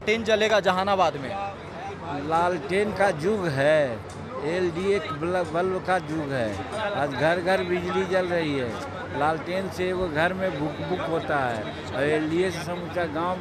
लालटेन जलेगा जहानाबाद में? लालटेन का युग है, एलडीए बल्ब का युग है। आज घर घर बिजली जल रही है। लालटेन से वो घर में बुक होता है और एलडीए से समूचा गांव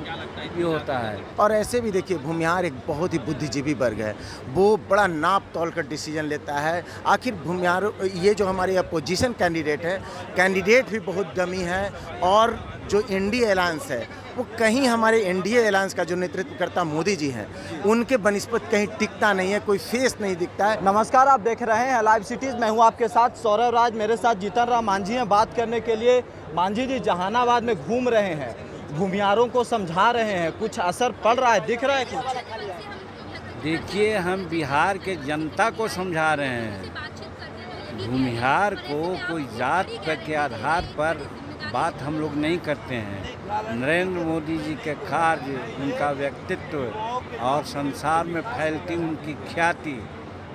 ये होता है। और ऐसे भी देखिए भूमिहार एक बहुत ही बुद्धिजीवी वर्ग है, वो बड़ा नाप तोल कर डिसीजन लेता है। आखिर भूमिहार ये जो हमारे अपोजिशन कैंडिडेट है, कैंडिडेट भी बहुत दमी है और जो इंडिया अलायंस है वो कहीं हमारे एनडीए अलायंस का जो नेतृत्व करता मोदी जी हैं उनके बनिस्बत कहीं टिकता नहीं है, कोई फेस नहीं दिखता है। नमस्कार, आप देख रहे हैं लाइव सिटीज़। मैं हूं आपके साथ सौरभ राज, मेरे साथ जीतन राम मांझी हैं। बात करने के लिए मांझी जी जहानाबाद में घूम रहे हैं, भूमिहारों को समझा रहे हैं, कुछ असर पड़ रहा है, दिख रहा है कुछ? देखिए, हम बिहार के जनता को समझा रहे हैं। भूमिहार को कोई जात के आधार पर बात हम लोग नहीं करते हैं। नरेंद्र मोदी जी के कार्य, उनका व्यक्तित्व और संसार में फैलती उनकी ख्याति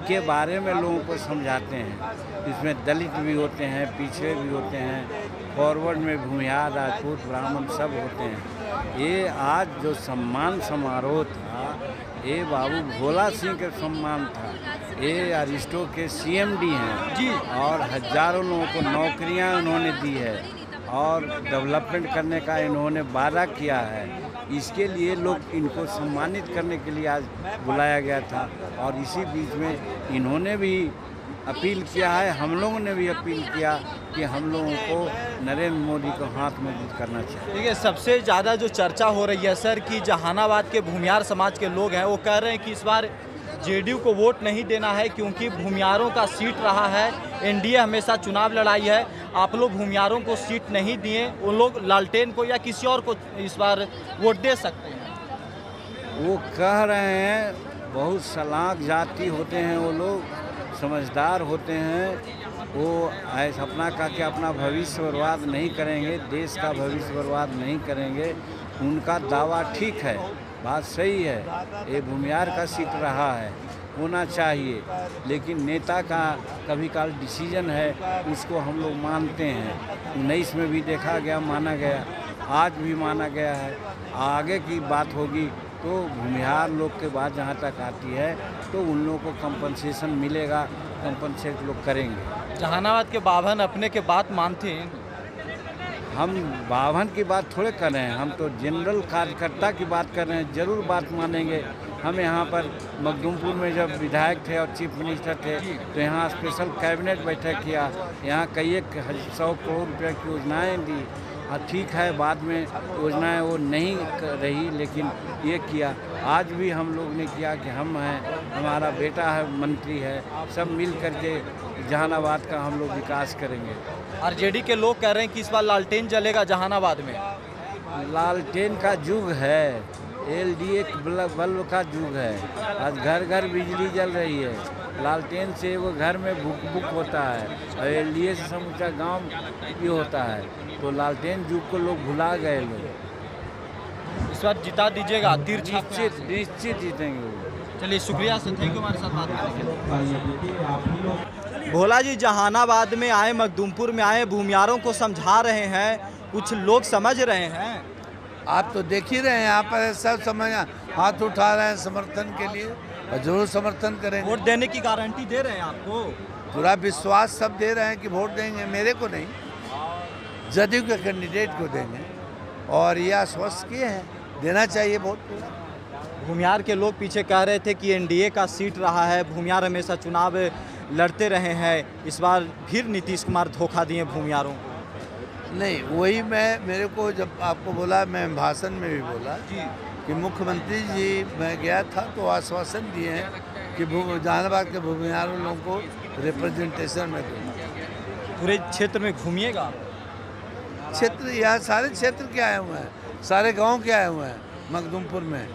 के बारे में लोगों को समझाते हैं। इसमें दलित भी होते हैं, पिछड़े भी होते हैं, फॉरवर्ड में भूमिहार, राजपूत, ब्राह्मण सब होते हैं। ये आज जो सम्मान समारोह था, ये बाबू भोला सिंह के सम्मान था। ये अरिस्टो के सीएमडी हैं जी, और हजारों लोगों को नौकरियां उन्होंने दी है और डेवलपमेंट करने का इन्होंने वादा किया है। इसके लिए लोग इनको सम्मानित करने के लिए आज बुलाया गया था और इसी बीच में इन्होंने भी अपील किया है, हम लोगों ने भी अपील किया कि हम लोगों को नरेंद्र मोदी को हाथ मजबूत करना चाहिए। देखिए, सबसे ज़्यादा जो चर्चा हो रही है सर कि जहानाबाद के भूमिहार समाज के लोग हैं वो कह रहे हैं कि इस बार जेडीयू को वोट नहीं देना है क्योंकि भूमिहारों का सीट रहा है, एनडीए हमेशा चुनाव लड़ाई है। आप लोग भूमिहारों को सीट नहीं दिए, वो लोग लालटेन को या किसी और को इस बार वोट दे सकते हैं। वो कह रहे हैं, बहुत सलाख जाति होते हैं वो लोग, समझदार होते हैं। वो ऐसा अपना का के अपना भविष्य बर्बाद नहीं करेंगे, देश का भविष्य बर्बाद नहीं करेंगे। उनका दावा ठीक है, बात सही है। ये भूमिहार का सीट रहा है, होना चाहिए, लेकिन नेता का कभी काल डिसीजन है, उसको हम लोग मानते हैं। 19 में भी देखा गया, माना गया, आज भी माना गया है। आगे की बात होगी तो भूमिहार लोग के बात जहाँ तक आती है तो उन लोगों को कंपनसेशन मिलेगा, कंपनसेट लोग करेंगे। जहानाबाद के बाभन अपने के बात मानते हैं? हम बाभन की बात थोड़े कर रहे हैं, हम तो जनरल कार्यकर्ता की बात कर रहे हैं। ज़रूर बात मानेंगे। हम यहाँ पर मखदूमपुर में जब विधायक थे और चीफ मिनिस्टर थे तो यहाँ स्पेशल कैबिनेट बैठक किया, यहाँ कई 100 करोड़ रुपये की योजनाएँ दी। हाँ ठीक है, बाद में योजनाएं वो नहीं रही, लेकिन ये किया। आज भी हम लोग ने किया कि हम हैं, हमारा बेटा है, मंत्री है, सब मिल करके जहानाबाद का हम लोग विकास करेंगे। आरजेडी के लोग कह रहे हैं कि इस बार लालटेन जलेगा जहानाबाद में। लालटेन का युग है, एलडीए बल्ब का युग है। आज घर घर बिजली जल रही है। लालटेन से वो घर में बुक होता है और एलडीए से समूचा गांव ये होता है। तो लालटेन युग को लोग भुला गए। लोग इस बार जिता दीजिएगा? निश्चित जीतेंगे वो। चलिए, शुक्रिया सर, थैंक यू हमारे साथ बात करने के लिए। भोला जी जहानाबाद में आए, मखदूमपुर में आए, भूमिहारों को समझा रहे हैं, कुछ लोग समझ रहे हैं। आप तो देख ही रहे हैं, यहाँ पर सब समझ हाथ उठा रहे हैं समर्थन के लिए और जरूर समर्थन करेंगे। वोट देने की गारंटी दे रहे हैं आपको? पूरा विश्वास सब दे रहे हैं कि वोट देंगे, मेरे को नहीं, जदयू के कैंडिडेट को देंगे और ये आश्वस्त किए हैं, देना चाहिए वोट पूरा। भूमिहार के लोग पीछे कह रहे थे कि एनडीए का सीट रहा है, भूमिहार हमेशा चुनाव लड़ते रहे हैं, इस बार फिर नीतीश कुमार धोखा दिए भूमिहारों को। नहीं, वही मेरे को जब आपको बोला, मैं भाषण में भी बोला कि मुख्यमंत्री जी, मैं गया था तो आश्वासन दिए हैं कि जहानाबाद के भूमिहार लोगों को रिप्रेजेंटेशन में दूँगा। पूरे क्षेत्र में घूमिएगा? क्षेत्र, यहाँ सारे क्षेत्र के आए हुए हैं, सारे गांव के आए हुए हैं मखदूमपुर में,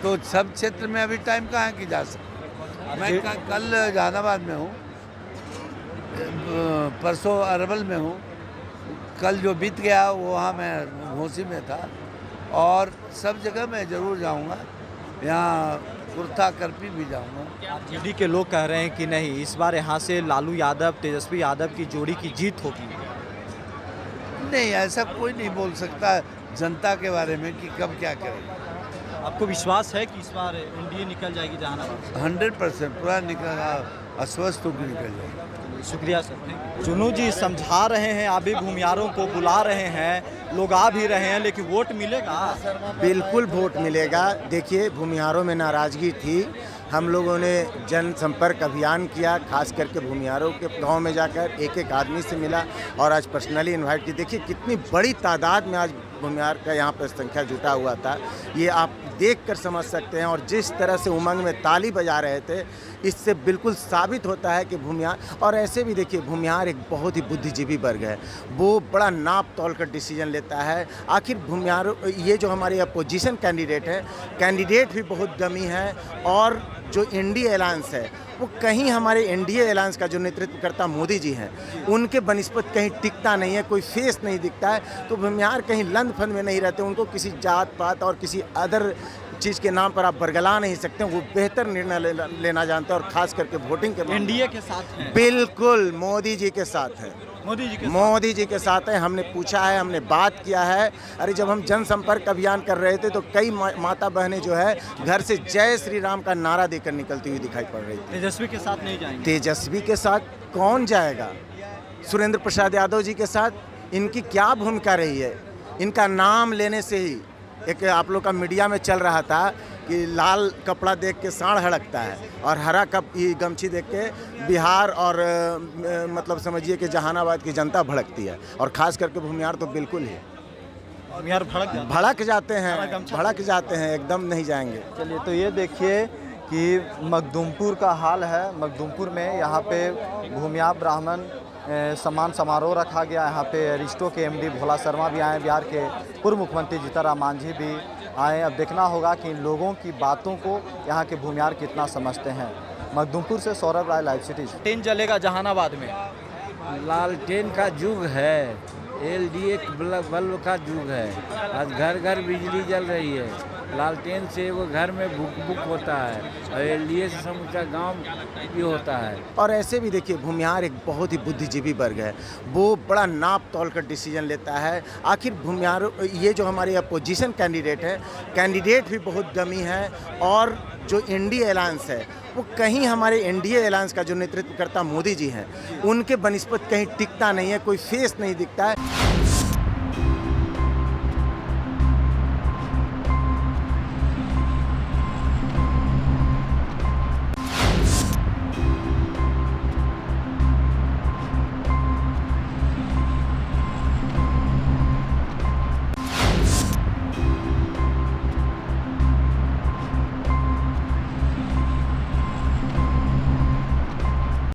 तो सब क्षेत्र में अभी टाइम कहाँ है कि जा सकते। मैं कल जहानाबाद में हूँ, परसों अरवल में हूँ, कल जो बीत गया वो वहाँ मैं घोसी में था और सब जगह मैं ज़रूर जाऊँगा। यहाँ कुर्ता करपी भी जाऊँगा। आरजेडी के लोग कह रहे हैं कि नहीं, इस बार यहाँ से लालू यादव, तेजस्वी यादव की जोड़ी की जीत होगी। नहीं, ऐसा कोई नहीं बोल सकता जनता के बारे में कि कब क्या करेगा। आपको विश्वास है कि इस बार एनडीए निकल जाएगी जहानाबाद से? 100% पूरा निकल अस्वस्थ होकर निकल जाएगा। शुक्रिया सर। चुनू जी समझा रहे हैं, अभी भूमियारों को बुला रहे हैं, लोग आ भी रहे हैं, लेकिन वोट मिलेगा? बिल्कुल वोट मिलेगा। देखिए, भूमिहारों में नाराज़गी थी, हम लोगों ने जनसंपर्क अभियान किया, खास करके भूमिहारों के गांव में जाकर एक एक आदमी से मिला और आज पर्सनली इनवाइट की। देखिए कितनी बड़ी तादाद में आज भूमिहार का यहाँ पर संख्या जुटा हुआ था, ये आप देखकर समझ सकते हैं। और जिस तरह से उमंग में ताली बजा रहे थे, इससे बिल्कुल साबित होता है कि भूमिहार, और ऐसे भी देखिए भूमिहार एक बहुत ही बुद्धिजीवी वर्ग है, वो बड़ा नाप तोल कर डिसीजन लेता है। आखिर भूमिहार, ये जो हमारे अपोजिशन कैंडिडेट है, कैंडिडेट भी बहुत डमी है, और जो इंडिया अलायंस है वो कहीं हमारे एनडीए अलायंस का जो नेतृत्व करता मोदी जी हैं, उनके बनिस्पत कहीं टिकता नहीं है, कोई फेस नहीं दिखता है। तो भूमिहार कहीं लंद फंद में नहीं रहते, उनको किसी जात पात और किसी अदर चीज़ के नाम पर आप बरगला नहीं सकते। वो बेहतर निर्णय लेना जानते हैं, और खास करके वोटिंग के एनडीए के साथ हैं? बिल्कुल मोदी जी के साथ है, मोदी जी के साथ है। हमने पूछा है, हमने बात किया है। अरे जब हम जनसंपर्क अभियान कर रहे थे तो कई माता बहनें जो है घर से जय श्री राम का नारा देकर निकलती हुई दिखाई पड़ रही थी। तेजस्वी के साथ नहीं जाएंगे? तेजस्वी के साथ कौन जाएगा? सुरेंद्र प्रसाद यादव जी के साथ इनकी क्या भूमिका रही है? इनका नाम लेने से ही एक आप लोग का मीडिया में चल रहा था कि लाल कपड़ा देख के सांड हड़कता है, और हरा गमछी देख के बिहार और मतलब समझिए कि जहानाबाद की जनता भड़कती है, और ख़ास करके भूमिहार तो बिल्कुल ही भूमिहार भड़क जाते हैं, एकदम नहीं जाएंगे। चलिए, तो ये देखिए कि मखदूमपुर का हाल है। मखदूमपुर में यहाँ पे भूमिहार ब्राह्मण सम्मान समारोह रखा गया। यहाँ पे अरिस्टो के एमडी भोला शर्मा भी आए, बिहार के पूर्व मुख्यमंत्री जीतनराम मांझी भी आए। अब देखना होगा कि इन लोगों की बातों को यहाँ के भूमिहार कितना समझते हैं। मखदूमपुर से सौरभ राय, लाइव सिटी। ट्रेन चलेगा जहानाबाद में? लालटेन का युग है, एलडीए बल्ब का युग है। आज घर घर बिजली जल रही है, लालटेन से वो घर में बुक होता है, और एलडीए से समूचा गांव भी होता है। और ऐसे भी देखिए भूमिहार एक बहुत ही बुद्धिजीवी वर्ग है, वो बड़ा नाप तोल कर डिसीजन लेता है। आखिर भूमिहार, ये जो हमारे अपोजिशन कैंडिडेट है, कैंडिडेट भी बहुत डमी है, और जो इंडिया अलायंस है वो कहीं हमारे एनडीए अलायंस का जो नेतृत्व करता मोदी जी हैं, उनके बनिस्पत कहीं टिकता नहीं है, कोई फेस नहीं दिखता है।